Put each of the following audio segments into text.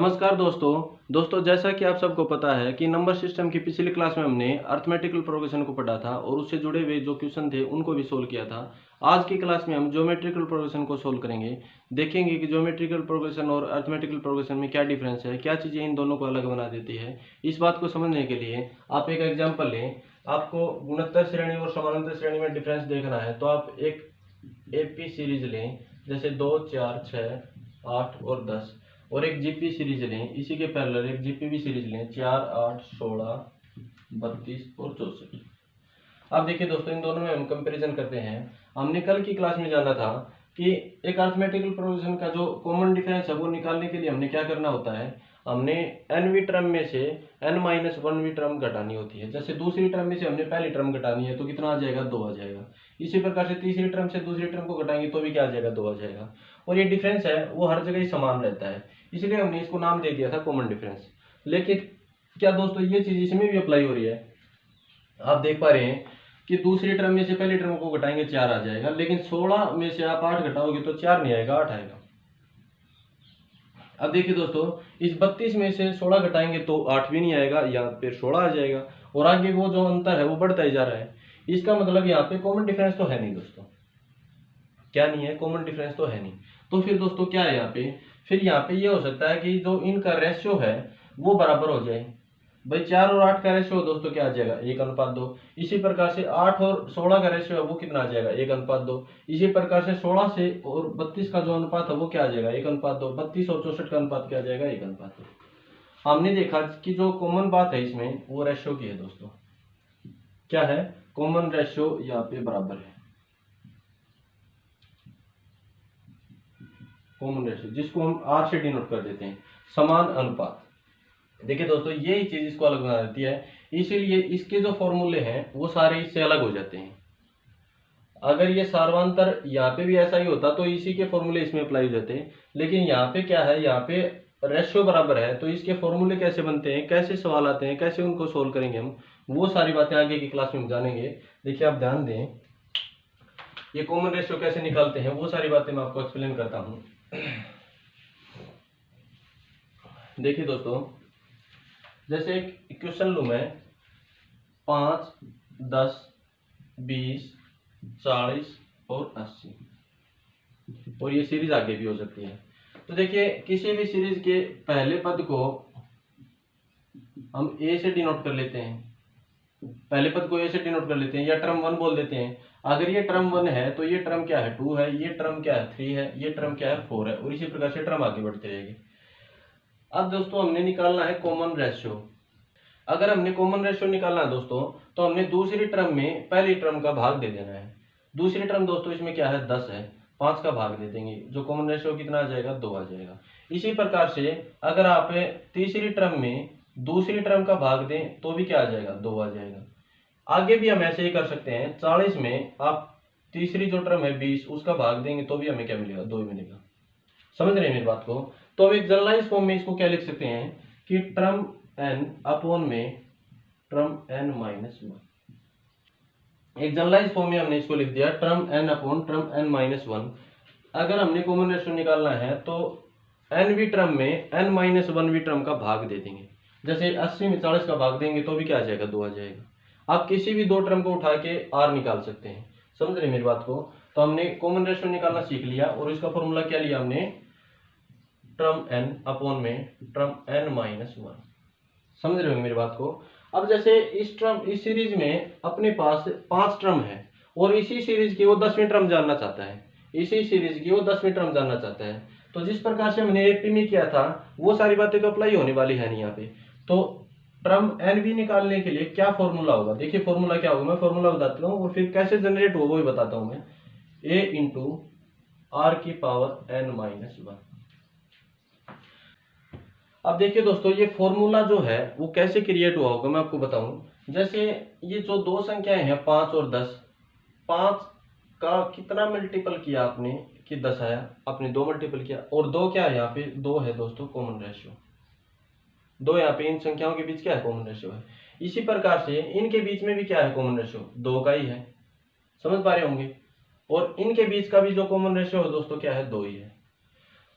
नमस्कार दोस्तों जैसा कि आप सबको पता है कि नंबर सिस्टम की पिछली क्लास में हमने अर्थमेटिकल प्रोग्रेशन को पढ़ा था और उससे जुड़े हुए जो क्वेश्चन थे उनको भी सोल्व किया था। आज की क्लास में हम ज्योमेट्रिकल प्रोग्रेशन को सोल्व करेंगे। देखेंगे कि ज्योमेट्रिकल प्रोग्रेशन और अर्थमेटिकल प्रोग्रेशन में क्या डिफरेंस है, क्या चीज़ें इन दोनों को अलग बना देती है। इस बात को समझने के लिए आप एक एग्जाम्पल लें। आपको गुणोत्तर श्रेणी और समानांतर श्रेणी में डिफरेंस देखना है तो आप एक AP सीरीज लें, जैसे 2, 4, 6, 8 और 10, और एक GP सीरीज लें। इसी के पैरेलल एक GP भी सीरीज लें, 4, 8, 16, 32 और 64। अब देखिए दोस्तों, इन दोनों में हम कंपैरिजन करते हैं। हमने कल की क्लास में जाना था कि एक अरिथमेटिकल प्रोग्रेशन का जो कॉमन डिफरेंस है वो निकालने के लिए हमने क्या करना होता है। हमने nवीं टर्म में से n-1वीं टर्म घटानी होती है। जैसे दूसरी टर्म में से हमने पहली टर्म घटानी है तो कितना आ जाएगा, 2 आ जाएगा। इसी प्रकार से तीसरी टर्म से दूसरी टर्म को घटाएंगे तो भी क्या आ जाएगा, 2 आ जाएगा। और ये डिफरेंस है वो हर जगह ही समान रहता है, इसलिए हमने इसको नाम दे दिया था कॉमन डिफरेंस। लेकिन क्या दोस्तों ये चीज इसमें भी अप्लाई हो रही है। आप देख पा रहे हैं कि दूसरी टर्म में से पहली टर्म को घटाएंगे 4 आ जाएगा, लेकिन 16 में से आप 8 घटाओगे तो 4 नहीं आएगा, 8 आएगा। अब देखिए दोस्तों, इस 32 में से 16 घटाएंगे तो 8 भी नहीं आएगा, यहाँ पे 16 आ जाएगा। और आगे वो जो अंतर है वो बढ़ता ही जा रहा है। इसका मतलब यहाँ पे कॉमन डिफरेंस तो है नहीं दोस्तों। क्या नहीं है, कॉमन डिफरेंस तो है नहीं। तो फिर दोस्तों क्या है यहाँ पे, फिर यहाँ पे ये हो सकता है कि जो इनका रेशियो है वो बराबर हो जाए। भाई 4 और 8 का रेशियो दोस्तों क्या आ जाएगा, 1:2। इसी प्रकार से 8 और 16 का रेशियो है वो कितना आ जाएगा, 1:2। इसी प्रकार से 16 से और 32 का जो अनुपात है वो क्या आ जाएगा, 1:2। 32 और 64 का अनुपात क्या आ जाएगा, 1:2। हमने देखा कि जो कॉमन बात है इसमें वो रेशियो की है दोस्तों। क्या है, कॉमन रेशियो यहाँ पे बराबर है। कॉमन रेशियो जिसको हम R से डिनोट कर देते हैं, समान अनुपात। देखिए दोस्तों, यही चीज इसको अलग बना देती है, इसीलिए इसके जो फॉर्मूले हैं वो सारे इससे अलग हो जाते हैं। अगर ये सार्वंतर यहाँ पे भी ऐसा ही होता तो इसी के फॉर्मूले इसमें अप्लाई हो जाते हैं। लेकिन यहाँ पे क्या है, यहाँ पे रेशियो बराबर है तो इसके फॉर्मूले कैसे बनते हैं, कैसे सवाल आते हैं, कैसे उनको सोल्व करेंगे हम, वो सारी बातें आगे की क्लास में जानेंगे। देखिए आप ध्यान दें, ये कॉमन रेशियो कैसे निकालते हैं वो सारी बातें मैं आपको एक्सप्लेन करता हूँ। देखिए दोस्तों, जैसे एक इक्वेशन लूं मैं, 5, 10, 20, 40 और 80, और ये सीरीज आगे भी हो सकती है। तो देखिए किसी भी सीरीज के पहले पद को हम A से डिनोट कर लेते हैं, पहले पद को A से डिनोट कर लेते हैं या टर्म 1 बोल देते हैं। अगर ये टर्म 1 है तो ये टर्म क्या है, 2 है, ये टर्म क्या है, 3 है, ये टर्म क्या है, 4 है, और इसी प्रकार से टर्म आगे बढ़ते रहेगी। अब दोस्तों हमने निकालना है कॉमन रेशियो। अगर हमने कॉमन रेशियो निकालना है दोस्तों तो हमने दूसरी टर्म में पहली टर्म का भाग दे देना है। दूसरी टर्म दोस्तों इसमें क्या है, 10 है, 5 का भाग दे देंगे, जो कॉमन रेशियो कितना आ जाएगा, 2 आ जाएगा। इसी प्रकार से अगर आप तीसरी टर्म में दूसरी टर्म का भाग दें तो भी क्या आ जाएगा, 2 आ जाएगा। आगे भी हम ऐसे ही कर सकते हैं, 40 में आप तीसरी जो टर्म है 20 उसका भाग देंगे तो भी हमें क्या मिलेगा, 2 ही मिलेगा। समझ रहे हैं मेरी बात को। तो हम एक जनरलाइज फॉर्म में इसको क्या लिख सकते हैं कि टर्म n अपॉन में टर्म n-1। एक जनरलाइज फॉर्म में हमने इसको लिख दिया, term n upon term n-1। अगर हमने कॉमन रेशियो निकालना है तो nवीं टर्म में n-1वीं टर्म का भाग दे देंगे। जैसे 80 में 40 का भाग देंगे तो भी क्या आ जाएगा, 2 आ जाएगा। आप किसी भी दो टर्म को उठा के r निकाल सकते हैं। समझ रहे मेरी बात को। तो हमने कॉमन रेशियो निकालना सीख लिया और इसका फॉर्मूला क्या लिया हमने, टर्म n अपॉन में टर्म n-1। समझ रहे हो मेरी बात को। अब जैसे इस सीरीज में अपने पास 5 टर्म है और इसी सीरीज की वो 10वीं टर्म जानना चाहता है, इसी सीरीज की वो 10वीं टर्म जानना चाहता है। तो जिस प्रकार से हमने AP में किया था वो सारी बातें तो अप्लाई होने वाली है नहीं यहाँ पे। तो टर्म n भी निकालने के लिए क्या फॉर्मूला होगा, देखिए फॉर्मूला क्या होगा, मैं फॉर्मूला बताता हूँ और फिर कैसे जनरेट होगा वो भी बताता हूँ मैं। A इंटू R की पावर n-1। अब देखिए दोस्तों, ये फॉर्मूला जो है वो कैसे क्रिएट हुआ होगा मैं आपको बताऊं। जैसे ये जो दो संख्याएं हैं 5 और 10, 5 का कितना मल्टीपल किया आपने कि 10 आया, आपने 2 मल्टीपल किया, और 2 क्या है यहाँ पे, 2 है दोस्तों कॉमन रेशियो। 2 यहाँ पे इन संख्याओं के बीच क्या है, कॉमन रेशियो है। इसी प्रकार से इनके बीच में भी क्या है, कॉमन रेशियो 2 का ही है। समझ पा रहे होंगे। और इनके बीच का भी जो कॉमन रेशियो है दोस्तों क्या है, 2 ही है।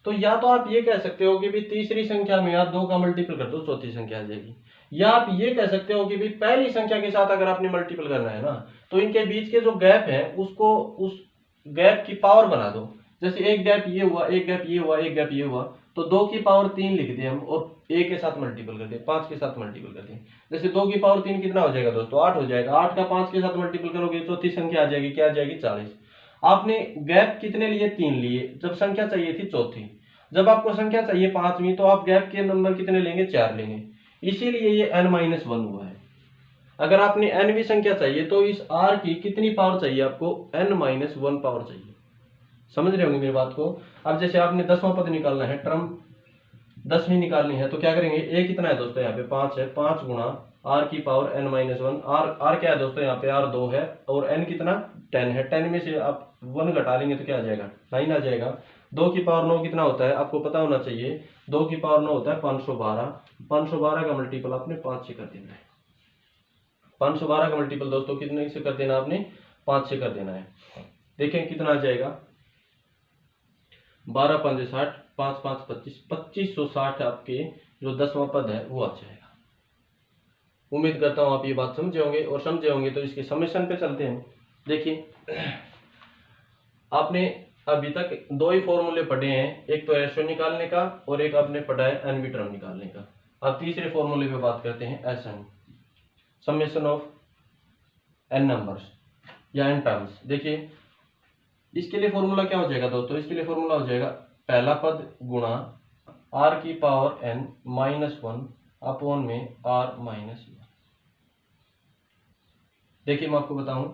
तो या तो आप ये कह सकते हो कि भी तीसरी संख्या में आप 2 का मल्टीपल कर दो, चौथी संख्या आ जाएगी। या आप ये कह सकते हो कि भी पहली संख्या के साथ अगर आपने मल्टीपल करना है ना, तो इनके बीच के जो गैप है उसको उस गैप की पावर बना दो। जैसे एक गैप ये हुआ, एक गैप ये हुआ, एक गैप ये हुआ, तो 2 की पावर 3 लिख दिए हम और a के साथ मल्टीपल कर दिए, 5 के साथ मल्टीपल कर दिए। जैसे 2 की पावर 3 कितना हो जाएगा दोस्तों, 8 हो जाएगा। 8 का 5 के साथ मल्टीपल करोगे, चौथी संख्या आ जाएगी, क्या आ जाएगी, 40। आपने गैप कितने लिए, 3 लिए, जब संख्या चाहिए थी चौथी। जब आपको संख्या चाहिए 5वीं, तो आप गैप के नंबर कितने लेंगे, 4 लेंगे, इसीलिए ये n-1 हुआ है। अगर आपने nवीं संख्या चाहिए तो इस r की कितनी पावर चाहिए आपको, n-1 पावर चाहिए। समझ रहे होंगे मेरी बात को। अब जैसे आपने 10वां पद निकालना है, टर्म 10वीं निकालनी है, तो क्या करेंगे, a कितना है दोस्तों, यहाँ पे 5 है, 5 गुणा r की पावर n-1। r क्या है दोस्तों, यहाँ पे r 2 है और n कितना, 10 है। 10 में से आप 1 घटा लेंगे तो क्या आ जाएगा, 9 आ जाएगा। 2 की पावर 9 कितना होता है, आपको पता होना चाहिए, 2 की पावर 9 होता है 512। 512 का मल्टीपल आपने 5 से कर देना है। 512 का मल्टीपल दोस्तों कितने से कर देना, आपने 5 से कर देना है। देखें कितना आ जाएगा, 12 5 60, 5 5 25, 2560 आपके जो 10वां पद है वो आ जाएगा। उम्मीद करता हूं आप ये बात समझे होंगे, और समझे होंगे तो इसके समेशन पे चलते हैं। देखिए आपने अभी तक 2 ही फॉर्मूले पढ़े हैं, एक तो रेशियो निकालने का और एक आपने पढ़ा है एनवी टर्म निकालने का। अब तीसरे फॉर्मूले पे बात करते हैं, S N, summation of N numbers या एन टर्म्स। देखिए इसके लिए फॉर्मूला क्या हो जाएगा दोस्तों, इसके लिए फॉर्मूला हो जाएगा पहला पद गुणा r की पावर n -1 अपॉन में r -1। देखिए मैं आपको बताऊं,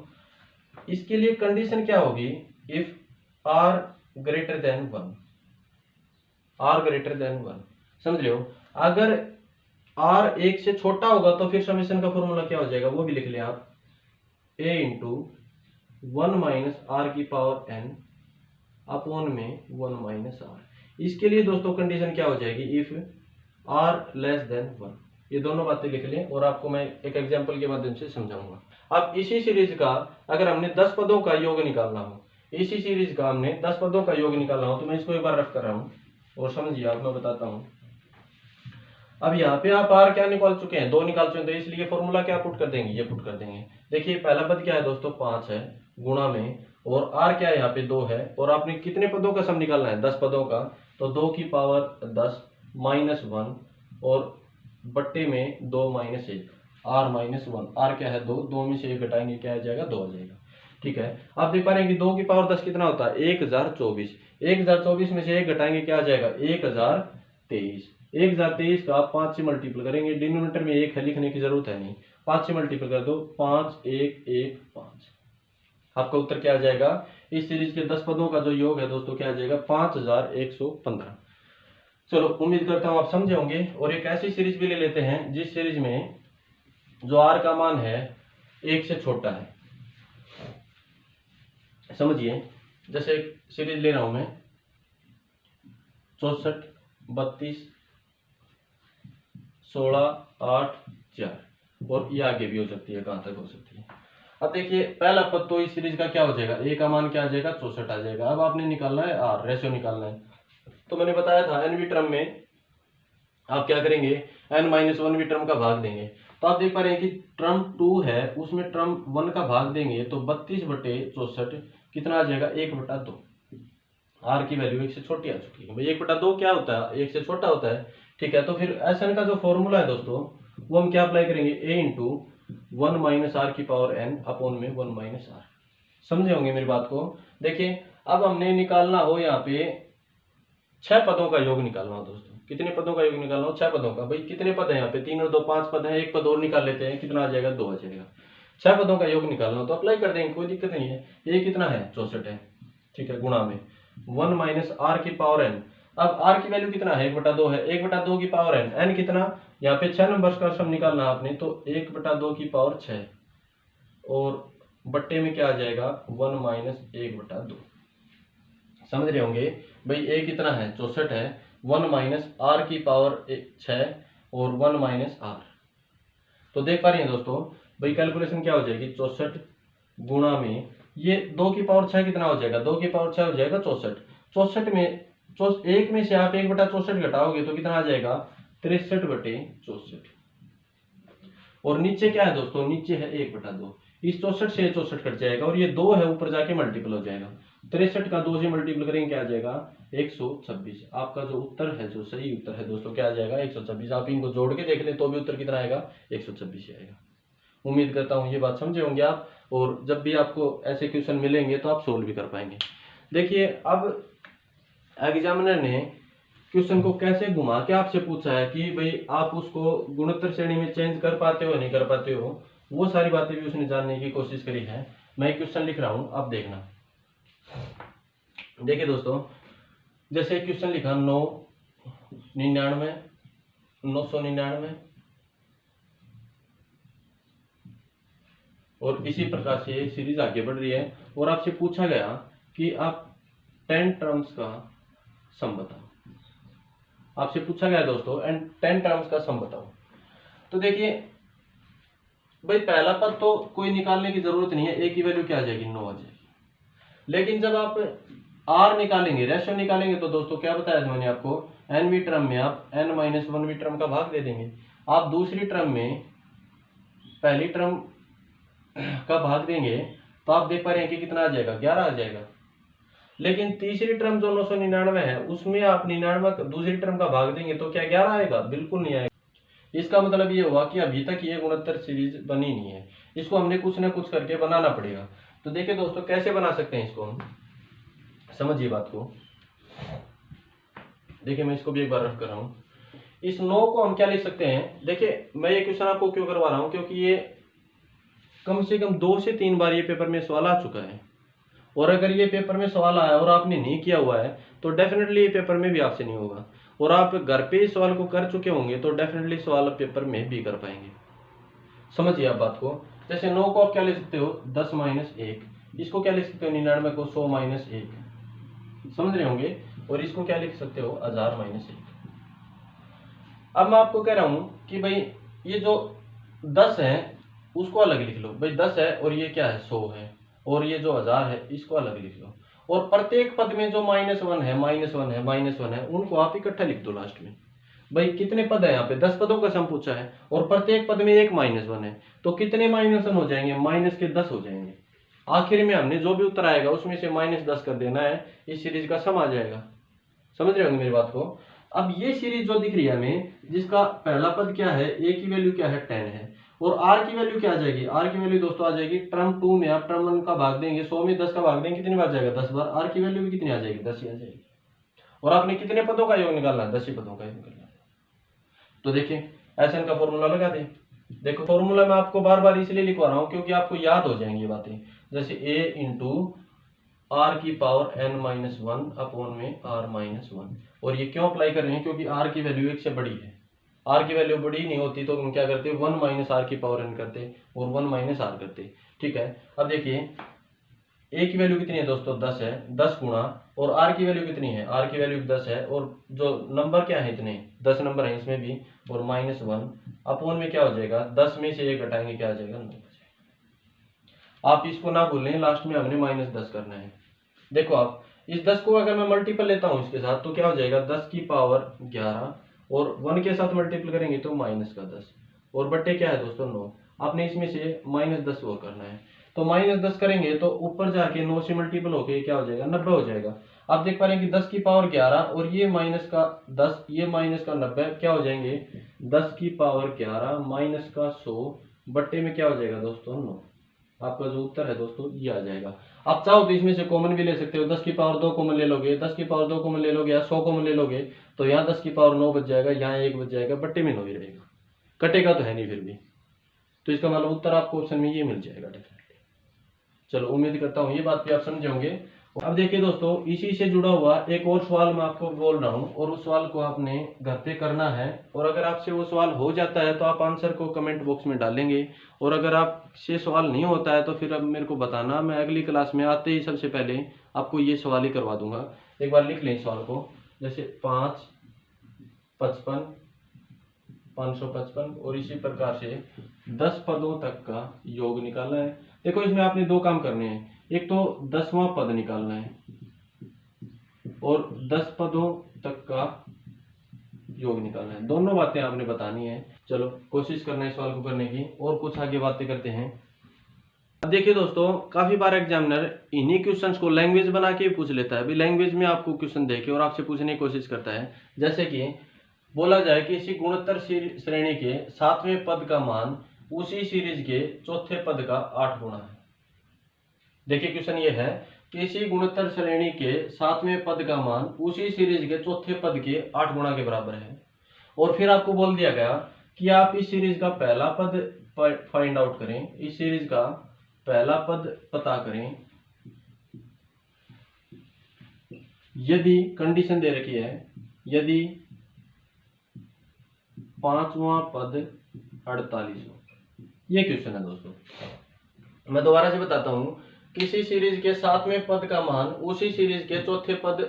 इसके लिए कंडीशन क्या होगी, if r greater than 1, r greater than 1, समझ रहे हो। अगर r 1 से छोटा होगा तो फिर समेशन का फॉर्मूला क्या हो जाएगा, वो भी लिख लिया आप, a इंटू 1 माइनस आर की पावर n अपॉन में 1 माइनस आर। इसके लिए दोस्तों कंडीशन क्या हो जाएगी, इफ r लेस देन 1। ये दोनों बातें लिख लें और आपको मैं एक एग्जांपल के माध्यम से समझाऊंगा। अब इसी सीरीज का अगर हमने 10 पदों का योग निकालना हो, इसी सीरीज का हमने 10 पदों का योग निकालना हो, तो मैं इसको एक बार रफ कर रहा हूँ और समझिए आप, मैं बताता हूँ। अब यहाँ पे आप r क्या निकाल चुके हैं, 2 निकाल चुके हैं, तो इसलिए फॉर्मूला क्या पुट कर देंगे, ये पुट कर देंगे। देखिए पहला पद क्या है दोस्तों, 5 है गुणा में, और r क्या है यहाँ पे 2 है, और आपने कितने पदों का सम निकालना है, 10 पदों का, तो 2 की पावर 10 -1 और बट्टे में 2 - 1, r -1। r क्या है 2, 2 में से 1 घटाएंगे क्या आ जाएगा, 2 आ जाएगा। ठीक है, आप देख पा रहे हैं कि 2 की पावर 10 कितना होता है, 1024। 1024 में से 1 घटाएंगे क्या आ जाएगा, 1023। 1023 का आप 5 से मल्टीपल करेंगे, डिनोमिनेटर में 1 है, लिखने की जरूरत है नहीं, 5 से मल्टीपल कर दो, 5 1 1 5। आपका उत्तर क्या आ जाएगा, इस सीरीज के 10 पदों का जो योग है दोस्तों क्या आ जाएगा, 5115। चलो उम्मीद करता हूं आप समझे होंगे। और एक ऐसी सीरीज भी ले लेते हैं जिस सीरीज में जो r का मान है 1 से छोटा है। समझिए, जैसे एक सीरीज ले रहा हूं मैं 64 32 16 8 4, और ये आगे भी हो सकती है, कहां तक हो सकती है। अब देखिए पहला पद तो इस सीरीज का क्या हो जाएगा, a का मान क्या आ जाएगा, 64 आ जाएगा। अब आपने निकालना है r, रेशियो निकालना है। तो मैंने बताया था nवीं टर्म में आप क्या करेंगे, n-1वीं टर्म का भाग देंगे। तो आप देख पा रहे हैं कि टर्म 2 है उसमें टर्म 1 का भाग देंगे, तो 32/64 कितना आ जाएगा, 1/2। r की वैल्यू 1 से छोटी आ चुकी है भाई, 1/2 क्या होता है, 1 से छोटा होता है। ठीक है, तो फिर एसएन का जो फॉर्मूला है दोस्तों वो हम क्या अप्लाई करेंगे, a इंटू 1 माइनस आर की पावर n अपॉन में 1 माइनस आर। समझे होंगे मेरी बात को। देखिए अब हमने निकालना हो यहाँ पे 6 पदों का योग निकालना हो दोस्तों, कितने पदों का योग निकालना हो, 6 पदों का। भाई कितने पद है यहाँ पे, 3 और 2 5 पद है, एक पद और निकाल लेते हैं, कितना आ जाएगा, 2 आ जाएगा। 6 पदों का योग निकालना हो तो अप्लाई कर देंगे, कोई दिक्कत नहीं है। ये कितना है, 64 है। ठीक है, गुणा में 1 माइनस आर की पावर n। अब r की वैल्यू कितना है, 1/2 है, 1/2 की पावर n कितना, यहाँ पे 6 नंबर्स का सम निकालना आपने, तो 1/2 की पावर 6 और बट्टे में क्या आ जाएगा, 1 माइनस 1/2। समझ रहे होंगे भाई, a कितना है, 64 है, 1 माइनस आर की पावर 6 और 1 माइनस आर। तो देख पा रहे हैं दोस्तों भाई, कैलकुलेशन क्या हो जाएगी, 64 गुणा में ये 2 की पावर 6 कितना हो जाएगा, 2 की पावर 6 हो जाएगा 64। 64 में एक में से आप 1/64 घटाओगे तो कितना आ जाएगा 63/64। और नीचे क्या है दोस्तों, नीचे है 1/2। इस 64 से 64 कट जाएगा और ये 2 है ऊपर जाके मल्टीपल हो जाएगा। 63 का 2 से मल्टीपल करेंगे क्या आ जाएगा 126। आपका जो उत्तर है, जो सही उत्तर है दोस्तों, क्या आ जाएगा 126। आप इनको जोड़ के देख ले तो भी उत्तर कितना आएगा 126 आएगा। उम्मीद करता हूँ ये बात समझे होंगे आप, और जब भी आपको ऐसे क्वेश्चन मिलेंगे तो आप सोल्व भी कर पाएंगे। देखिए अब एग्जामिनर ने क्वेश्चन को कैसे घुमा के आपसे पूछा है कि भाई आप उसको गुणोत्तर श्रेणी में चेंज कर पाते हो नहीं कर पाते हो, वो सारी बातें भी उसने जानने की कोशिश करी है। मैं क्वेश्चन लिख रहा हूं, आप देखना। देखिए दोस्तों, जैसे क्वेश्चन लिखा 999 999 और इसी प्रकार से सीरीज आगे बढ़ रही है और आपसे पूछा गया कि आप 10 टर्म्स का सम बताओ। आपसे पूछा गया दोस्तों 10 टर्म्स का सम बताओ। तो देखिए भाई पहला पद तो कोई निकालने की जरूरत नहीं है, ए की वैल्यू क्या आ जाएगी 9 आ जाएगी। लेकिन जब आप आर निकालेंगे, रेशियो निकालेंगे, तो दोस्तों क्या बताया था मैंने आपको, nवीं टर्म में आप n-1वीं टर्म का भाग दे देंगे। आप दूसरी टर्म में पहली टर्म का भाग देंगे तो आप देख पा रहे हैं कि कितना आ जाएगा 11 आ जाएगा। लेकिन तीसरी टर्म जो 999 है उसमें आप 99 दूसरी टर्म का भाग देंगे तो क्या 11 आएगा? बिल्कुल नहीं आएगा। इसका मतलब ये हुआ कि अभी तक ये गुणोत्तर सीरीज बनी नहीं है, इसको हमने कुछ ना कुछ करके बनाना पड़ेगा। तो देखिए दोस्तों कैसे बना सकते हैं इसको हम, समझिए बात को। देखिए मैं इसको भी एक बार रफ कर रहा हूँ। इस 9 को हम क्या लिख सकते हैं, देखिए मैं ये क्वेश्चन आपको क्यों करवा रहा हूँ, क्योंकि ये कम से कम 2 से 3 बार ये पेपर में सवाल आ चुका है। और अगर ये पेपर में सवाल आया और आपने नहीं किया हुआ है तो डेफिनेटली ये पेपर में भी आपसे नहीं होगा। और आप घर पे इस सवाल को कर चुके होंगे तो डेफिनेटली सवाल पेपर में भी कर पाएंगे। समझिए आप बात को। जैसे 9 को आप क्या ले सकते हो 10 - 1, इसको क्या लिख सकते हो 99 को 100 - 1, समझ रहे होंगे। और इसको क्या लिख सकते हो 1000 - 1। अब मैं आपको कह रहा हूं कि भाई ये जो 10 है उसको अलग लिख लो। भाई 10 है और ये क्या है 100 है, और ये जो 1000 है इसको अलग लिख लो। और प्रत्येक पद में जो -1 है -1 है उनको आप इकट्ठा लिख दो लास्ट में। भाई कितने पद है यहाँ पे 10 पदों का सम पूछा है और प्रत्येक पद में एक -1 है, तो कितने -1 हो जाएंगे -10 हो जाएंगे। आखिर में हमने जो भी उत्तर आएगा उसमें से -10 कर देना है, इस सीरीज का सम आ जाएगा। समझ रहे होंगे मेरी बात को। अब ये सीरीज जो दिख रही है हमें, जिसका पहला पद क्या है, ए की वैल्यू क्या है 10 है, और आर की वैल्यू क्या आ जाएगी, आर की वैल्यू दोस्तों आ जाएगी टर्म 2 में आप टर्म 1 का भाग देंगे, 100 में 10 का भाग देंगे, कितनी बार जाएगा 10 बार। आर की वैल्यू भी कितनी आ जाएगी 10 ही आ जाएगी। और आपने कितने पदों का योग निकालना है 10 ही पदों का योग निकालना है। तो देखिए ऐसे का फॉर्मूला लगा दें। देखो फॉर्मूला मैं आपको बार बार इसलिए लिखवा रहा हूँ क्योंकि आपको याद हो जाएंगी ये बातें। जैसे a इंटू आर की पावर n-1 अपॉन में r-1। और ये क्यों अप्लाई कर रहे हैं, क्योंकि r की वैल्यू 1 से बड़ी है। r की वैल्यू बड़ी नहीं होती तो हम क्या करते 1 - r की पावर n करते और 1 - r करते। ठीक है। अब देखिए a की वैल्यू कितनी है दोस्तों 10 है, 10 गुणा, और r की वैल्यू कितनी है, r की वैल्यू 10 है, और जो नंबर क्या है इतने 10 नंबर है इसमें भी, और -1 अपॉन में क्या हो जाएगा 10 में से 1 घटाएंगे क्या आ जाएगा 9। आप इसको ना भूलें, लास्ट में हमने -10 करना है। देखो आप इस 10 को अगर मैं मल्टीपल लेता हूं इसके साथ तो क्या हो जाएगा 10 की पावर 11, और 1 के साथ मल्टीपल करेंगे तो -10, और बट्टे क्या है दोस्तों 9। आपने इसमें से -10 वो करना है, तो -10 करेंगे तो ऊपर जाके 9 से मल्टीपल होके क्या हो जाएगा 90 हो जाएगा। आप देख पा रहे हैं कि 10 की पावर 11 और ये माइनस का 10, ये माइनस का 90 क्या हो जाएंगे 10 की पावर 11 माइनस का 100 बट्टे में क्या हो जाएगा दोस्तों 9। आपका जो उत्तर है दोस्तों ये आ जाएगा। आप चाहो तो इसमें से कॉमन भी ले सकते हो, 10 की पावर 2 कॉमन ले लोगे, 10 की पावर 2 कॉमन ले लोगे या 100 कॉमन ले लोगे, तो यहाँ 10 की पावर 9 बच जाएगा, यहाँ 1 बच जाएगा, बट्टे में 9 ही रहेगा, कटेगा तो है नहीं फिर भी। तो इसका मतलब उत्तर आपको ऑप्शन में ये मिल जाएगा डेफिनेटली। चलो उम्मीद करता हूँ ये बात भी आप समझे होंगे। अब देखिए दोस्तों इसी से जुड़ा हुआ एक और सवाल मैं आपको बोल रहा हूँ, और उस सवाल को आपने घर पे करना है, और अगर आपसे वो सवाल हो जाता है तो आप आंसर को कमेंट बॉक्स में डालेंगे, और अगर आपसे सवाल नहीं होता है तो फिर अब मेरे को बताना, मैं अगली क्लास में आते ही सबसे पहले आपको ये सवाल ही करवा दूंगा। एक बार लिख लें सवाल को, जैसे 5, 55, 555 और इसी प्रकार से 10 पदों तक का योग निकालना है। देखो इसमें आपने 2 काम करने हैं, एक तो 10वां पद निकालना है, और 10 पदों तक का योग निकालना है। दोनों बातें आपने बतानी है। चलो कोशिश करना है सवाल को करने की और कुछ आगे बातें करते हैं। अब देखिए दोस्तों, काफी बार एग्जामिनर इन्हीं क्वेश्चंस को लैंग्वेज बना के पूछ लेता है। अभी लैंग्वेज में आपको क्वेश्चन देके और आपसे पूछने की कोशिश करता है। जैसे कि बोला जाए कि इसी गुणोत्तर श्रेणी के 7वें पद का मान उसी सीरीज के चौथे पद का 8 गुना है। देखिए क्वेश्चन ये है कि इसी गुणोत्तर श्रेणी के 7वें पद का मान उसी सीरीज के चौथे पद के 8 गुना के बराबर है। और फिर आपको बोल दिया गया कि आप इस सीरीज का पहला पद फाइंड आउट करें, इस सीरीज का पहला पद पता करें यदि कंडीशन दे रखी है, यदि पांचवा पद 48 हो। ये क्वेश्चन है दोस्तों। मैं दोबारा से बताता हूं, किसी सीरीज के 7वें पद का मान उसी सीरीज के चौथे पद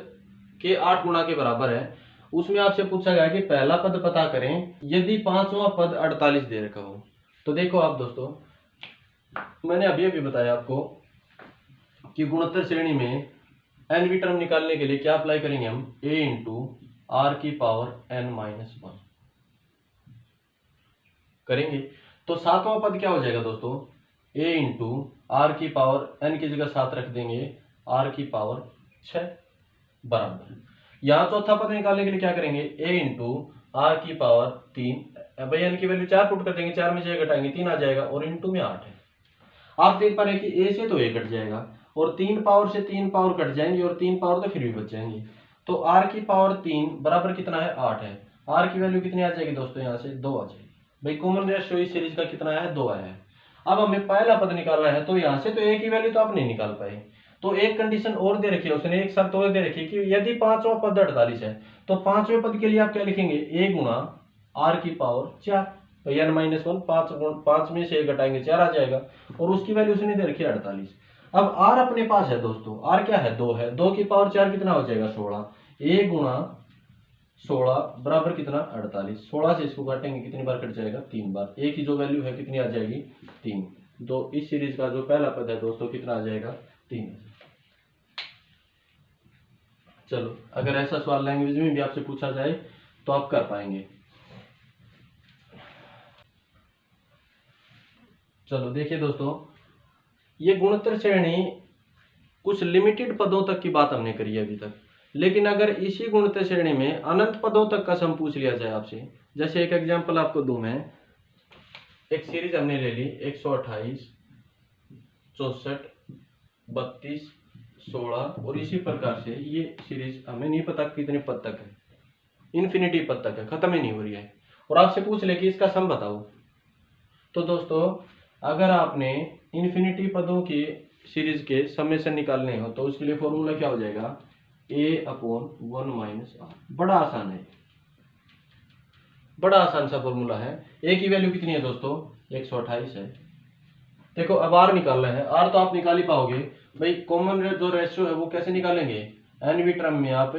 के 8 गुना के बराबर है। उसमें आपसे पूछा गया कि पहला पद पता करें यदि पांचवा पद 48 दे रखा हो। तो देखो आप दोस्तों, मैंने अभी बताया आपको कि गुणोत्तर श्रेणी में nवीं टर्म निकालने के लिए क्या अप्लाई करेंगे हम, a इंटू आर की पावर n-1 करेंगे। तो 7वां पद क्या हो जाएगा दोस्तों, a इंटू आर की पावर n की जगह 7 रख देंगे, r की पावर 6 बराबर। यहाँ चौथा पद निकालने के लिए क्या करेंगे, a इंटू आर की पावर 3, भाई n की वैल्यू 4 पुट कर देंगे, 4 में से घटाएंगे 3 आ जाएगा और इंटू में 8 है। आप देख पा रहे हैं कि a से तो a कट जाएगा और 3 पावर से 3 पावर कट जाएंगे और 3 पावर तो फिर भी बच जाएंगे। तो r की पावर 3 बराबर कितना है, 8 है। r की वैल्यू कितनी आ जाएगी दोस्तों, यहाँ से 2 आ जाएगी। भाई कॉमन रेशियो इस सीरीज का कितना आया है, 2 आया है। अब हमें पहला पद निकालना है, तो यहाँ से तो a की वैल्यू तो आप नहीं निकाल पाए। तो एक कंडीशन और दे रखी है उसने, एक शर्त और दे रखी है कि यदि पांचवा पद 48 है तो पांचवें पद के लिए आप क्या लिखेंगे, a गुणा r की पावर 4, तो n-1 5 में से घटाएंगे 4 आ जाएगा और उसकी वैल्यू उसने दे रखी है 48। अब r अपने पास है दोस्तों, r क्या है, 2 है, 2 की पावर 4 कितना हो जाएगा 16, a गुणा 16 बराबर कितना 48। 16 से इसको काटेंगे कितनी बार कट जाएगा, 3 बार। a की जो वैल्यू है कितनी आ जाएगी, 3। तो इस सीरीज का जो पहला पद है दोस्तों कितना आ जाएगा, 3। चलो अगर ऐसा सवाल लैंग्वेज में भी आपसे पूछा जाए तो आप कर पाएंगे। चलो देखिए दोस्तों, ये गुणोत्तर श्रेणी कुछ लिमिटेड पदों तक की बात हमने करी है अभी तक, लेकिन अगर इसी गुणोत्तर श्रेणी में अनंत पदों तक का सम पूछ लिया जाए आपसे, जैसे एक एग्जांपल आपको दूं मैं, एक सीरीज हमने ले ली 128, 64, 32, 16 और इसी प्रकार से ये सीरीज हमें नहीं पता कितने पद तक है, इन्फिनिटी पद तक है, खत्म ही नहीं हो रही है, और आपसे पूछ ले कि इसका सम बताओ। तो दोस्तों अगर आपने इन्फिनिटी पदों की सीरीज के समेशन निकालने हो तो उसके लिए फॉर्मूला क्या हो जाएगा, a/1 - r। बड़ा आसान है, बड़ा आसान सा फॉर्मूला है। a की वैल्यू कितनी है दोस्तों, 128 है। देखो अब r निकालना है, r तो आप निकाल ही पाओगे। भाई कॉमन जो रेशियो है वो कैसे निकालेंगे, nवीं टर्म में आप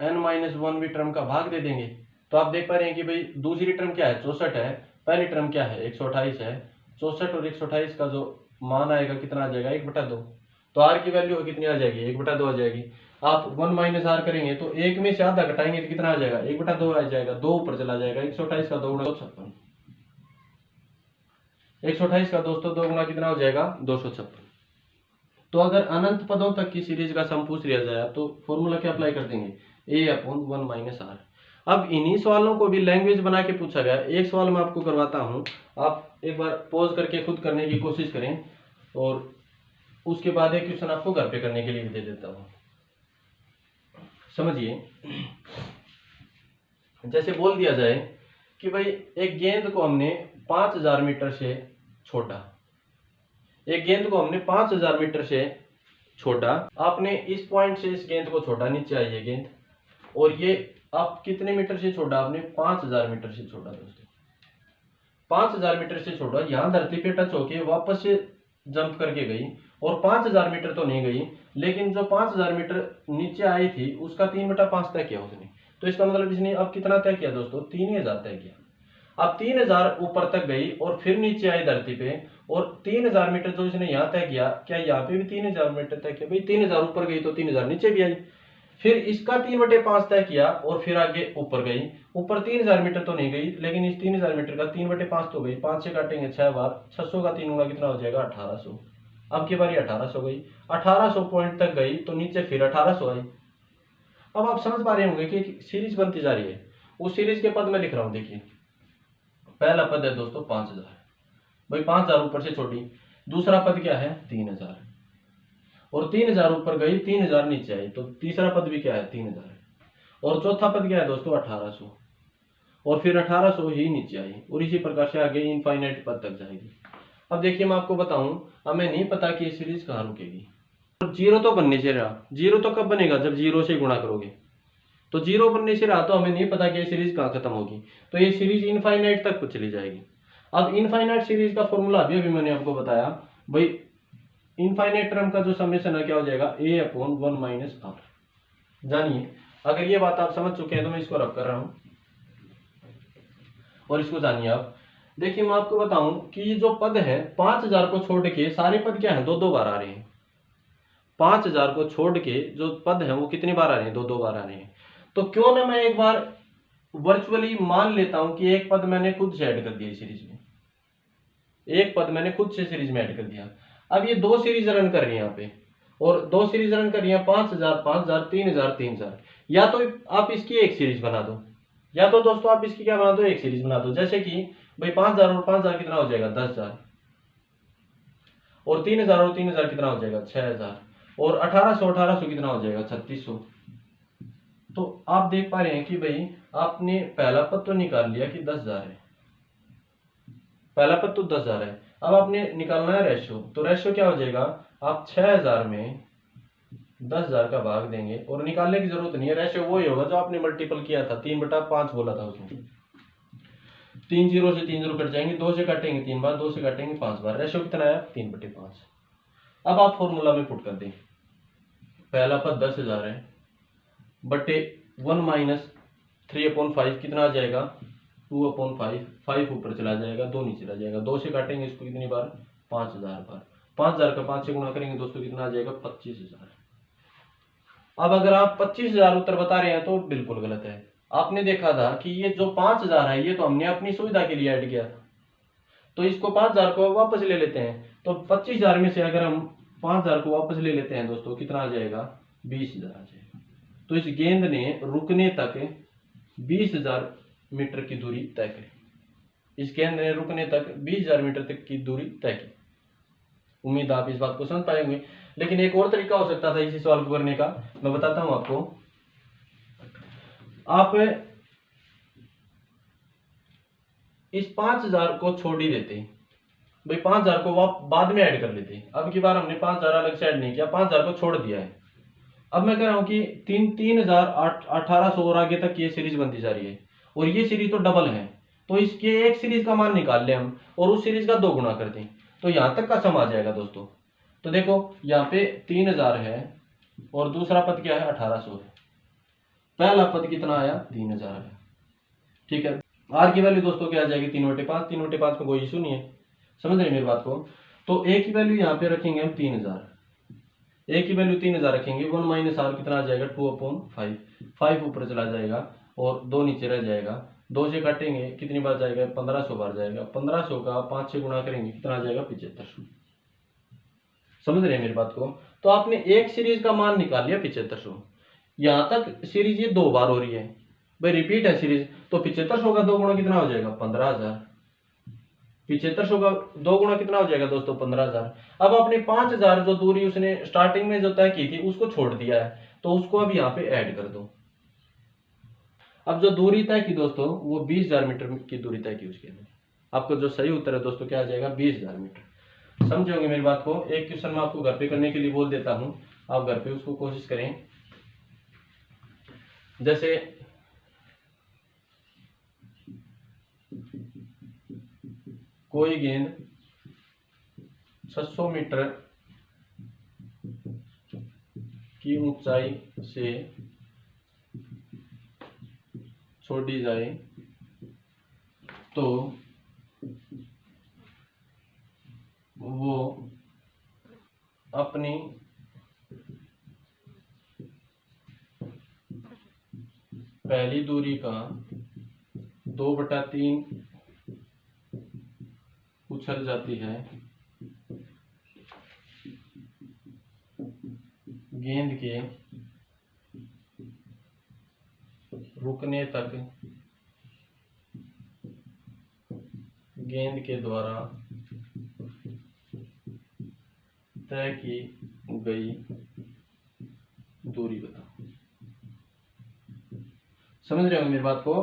n-1वीं टर्म का भाग दे देंगे। तो आप देख पा रहे हैं कि भाई दूसरी टर्म क्या है, 64 है, पहली टर्म क्या है, 128 है। 64 और 128 का जो मान आएगा कितना आ जाएगा, 1/2। तो r की वैल्यू कितनी आ जाएगी, 1/2 आ जाएगी। आप 1 - r करेंगे तो 1 में से आधा घटाएंगे तो कितना आ जाएगा, 1/2 आ जाएगा, 2 ऊपर चला जाएगा। 128 का 2 गुना 256, 128 का दोस्तों 2 गुना कितना हो जाएगा, 256। तो अगर अनंत पदों तक की सीरीज का सम पूछ लिया जाए तो फॉर्मूला क्या अप्लाई कर देंगे, a/1 - r। अब इन्हीं सवालों को भी लैंग्वेज बना के पूछा गया। एक सवाल मैं आपको करवाता हूं, आप एक बार पॉज करके खुद करने की कोशिश करें और उसके बाद एक क्वेश्चन आपको घर पे करने के लिए भी दे देता हूं। समझिए, जैसे बोल दिया जाए कि भाई एक गेंद को हमने 5000 मीटर से छोड़ा, एक गेंद को हमने 5000 मीटर से छोड़ा, आपने इस पॉइंट से इस गेंद को छोड़ा, नीचे आई है गेंद, और ये आप कितने मीटर से छोड़ा, आपने 5000 मीटर से छोड़ा दोस्तों। 5000 मीटर से छोड़ा, यहाँ धरती पे टच होके वापस से जंप करके गई और 5000 मीटर तो नहीं गई, लेकिन जो 5000 मीटर नीचे आई थी उसका 3/5 तय किया उसने। तो इसका मतलब इसने अब कितना तय किया दोस्तों, 3000 तय किया। अब 3000 ऊपर तक गई और फिर नीचे आई धरती पे और 3000 मीटर जो इसने यहाँ तय किया, क्या यहाँ पे भी 3000 मीटर तय किया? भाई 3000 ऊपर गई तो 3000 नीचे भी आई। फिर इसका 3/5 तय किया और फिर आगे ऊपर गई। ऊपर 3000 मीटर तो नहीं गई, लेकिन इस 3000 मीटर का 3/5 तो गई। 5 से काटेंगे 6 बार, 600 का 3 गुना कितना हो जाएगा? 1800। अब की बारी 1800 गई, 1800 पॉइंट तक गई तो नीचे फिर 1800 आई। अब आप समझ पा रहे होंगे कि सीरीज बनती जा रही है। उस सीरीज के पद में लिख रहा हूं, देखिए पहला पद है दोस्तों 5000, भाई 5000 ऊपर से छोटी। दूसरा पद क्या है? 3000, और 3000 ऊपर गई, 3000 नीचे आई, तो तीसरा पद भी क्या है? 3000 है। और चौथा पद क्या है दोस्तों? 1800, और फिर 1800 ही नीचे आई, और इसी प्रकार से आगे इनफाइनाइट पद तक जाएगी। अब देखिए मैं आपको बताऊं, हमें नहीं पता कि ये सीरीज कहाँ रुकेगी। तो जीरो तो बनने से रहा, जीरो तो कब बनेगा? जब जीरो से गुणा करोगे। तो जीरो बनने से रहा तो हमें नहीं पता कि ये सीरीज कहाँ खत्म होगी, तो ये सीरीज इनफाइनाइट तक चली जाएगी। अब इनफाइनाइट सीरीज का फॉर्मूला अभी मैंने आपको बताया, भाई इनफाइनाइट टर्म का जो समेशन है क्या हो जाएगा? a/1 - r। जानिए, अगर ये बात आप समझ चुके हैं तो मैं इसको रब कर रहा हूं, और इसको जानिए आप। देखिए मैं आपको बताऊं कि ये जो पद है 5000 को छोड़ के सारे पद क्या है? दो दो बार आ रहे हैं। 5000 को छोड़ के जो पद है वो कितनी बार आ रहे हैं? दो दो बार आ रहे हैं। तो क्यों ना मैं एक बार वर्चुअली मान लेता हूं कि एक पद मैंने खुद से ऐड कर दिया सीरीज में, एक पद मैंने खुद से सीरीज में ऐड कर दिया। अब ये दो सीरीज रन कर रही है यहाँ पे, और दो सीरीज रन कर रही है 5000 5000 3000 3000। या तो आप इसकी एक सीरीज बना दो, या तो दोस्तों आप इसकी क्या बना दो? एक सीरीज बना दो। जैसे कि भाई 5000 और 5000 कितना हो जाएगा? 10000, और 3000 और 3000 कितना हो जाएगा? 6000, और 1800 1800 कितना हो जाएगा? 3600। तो आप देख पा रहे हैं कि भाई आपने पहला पद तो निकाल लिया कि 10000 है, पहला पद तो 10000 है। अब आपने निकालना है रेशियो, तो रेशियो क्या हो जाएगा? आप 6000 में 10000 का भाग देंगे, और निकालने की जरूरत नहीं है, रेशियो वही होगा जो आपने मल्टीपल किया था, 3/5 बोला था उसमें। 3 जीरो से 3 जीरो कट जाएंगे, 2 से काटेंगे 3 बार, 2 से काटेंगे 5 बार, रेशियो कितना आया? 3/5। अब आप फॉर्मूला में पुट कर दें, पहला पद 10000 है बटे 1 - 3/5 कितना आ जाएगा? 2/5। 5 ऊपर चला जाएगा, 2 नीचे रह जाएगा, 2 से काटेंगे इसको कितनी बार? 5000 बार। 5000 का 5 से गुणा करेंगे दोस्तों कितना आ जाएगा? 25000। अब अगर आप 25000 उत्तर बता रहे हैं तो बिल्कुल गलत है। आपने देखा था कि ये जो 5000 है ये तो हमने अपनी सुविधा के लिए ऐड किया था, तो इसको 5000 को वापस ले लेते हैं। तो 25000 में से अगर हम 5000 को वापस ले लेते हैं दोस्तों, कितना आ जाएगा? 20000 आ जाएगा। तो इस गेंद ने रुकने तक 20000 मीटर की दूरी तय करी। इस गेंद ने रुकने तक 20000 मीटर तक की दूरी तय की। उम्मीद आप इस बात को समझ पाएंगे। लेकिन एक और तरीका हो सकता था इसी सवाल को करने का, मैं बताता हूं आपको। आप इस 5000 को छोड़ ही देते, भाई 5000 को आप बाद में ऐड कर लेते। अब की बार हमने 5000 अलग से ऐड नहीं किया, 5000 को छोड़ दिया है। अब मैं कह रहा हूं कि 1800 और आगे तक ये सीरीज बनती जा रही है, और ये सीरीज तो डबल है, तो इसके एक सीरीज का मान निकाल ले हम, और उस सीरीज का 2 गुना कर दें, तो यहां तक का सम आ जाएगा दोस्तों। तो देखो यहाँ पे 3000 है, और दूसरा पद क्या है? 1800 है। पहला पद कितना आया? 3000 आया। ठीक है, आर की वैल्यू दोस्तों क्या आ जाएगी? 3/5। 3/5 में कोई इशू नहीं है, समझ रहे मेरी बात को। तो ए की वैल्यू यहाँ पे रखेंगे हम 3000, ए की वैल्यू 3000 रखेंगे। 1 - r कितना आ जाएगा? 2/5। 5 ऊपर चला जाएगा, और 2 नीचे रह जाएगा, 2 से काटेंगे कितनी बार जाएगा? 1500 बार जाएगा। 1500 का 5 से गुणा करेंगे कितना आ जाएगा? 7500। समझ रहे हैं मेरी बात को। तो आपने एक सीरीज का मान निकाल लिया 7500। यहां तक सीरीज ये 2 बार हो रही है, भाई रिपीट है सीरीज, तो 7500 का 2 गुणा कितना हो जाएगा? 15000। 7500 का 2 गुणा कितना हो जाएगा दोस्तों? 15000। अब आपने 5000 जो दूरी उसने स्टार्टिंग में जो तय की थी उसको छोड़ दिया है, तो उसको अब यहाँ पे ऐड कर दो। अब जो दूरी तय की दोस्तों वो 20000 मीटर की दूरी तय की उसके लिए। आपको जो सही उत्तर है दोस्तों क्या आ जाएगा? 20000 मीटर। समझोगे मेरी बात को। एक क्वेश्चन मैं आपको घर पे करने के लिए बोल देता हूं, आप घर पे उसको कोशिश करें। जैसे कोई गेंद 600 मीटर की ऊंचाई से छोड़ी जाए तो अपनी पहली दूरी का 2/3 उछल जाती है गेंद के रुकने तक गेंद के द्वारा तय की गई दूरी बताओ। समझ रहे हो मेरी बात को?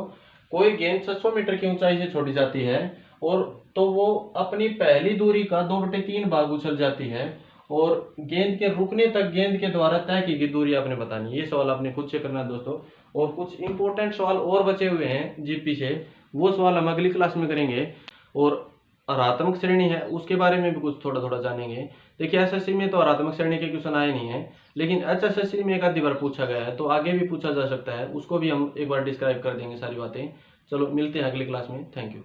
कोई गेंद 600 मीटर की ऊंचाई से छोड़ी जाती है और तो वो अपनी पहली दूरी का 2/3 भाग उछल जाती है और गेंद के रुकने तक गेंद के द्वारा तय की गई दूरी आपने बतानी है। ये सवाल आपने खुद से करना है दोस्तों। और कुछ इंपॉर्टेंट सवाल और बचे हुए हैं जीपी से, वो सवाल हम अगली क्लास में करेंगे। और आरात्मक श्रेणी है उसके बारे में भी कुछ थोड़ा थोड़ा जानेंगे। देखिए एसएससी में तो आरात्मक श्रेणी के क्वेश्चन आए नहीं है, लेकिन एचएसएससी में एक आधी बार पूछा गया है, तो आगे भी पूछा जा सकता है, उसको भी हम एक बार डिस्क्राइब कर देंगे सारी बातें। चलो मिलते हैं अगली क्लास में। Thank you.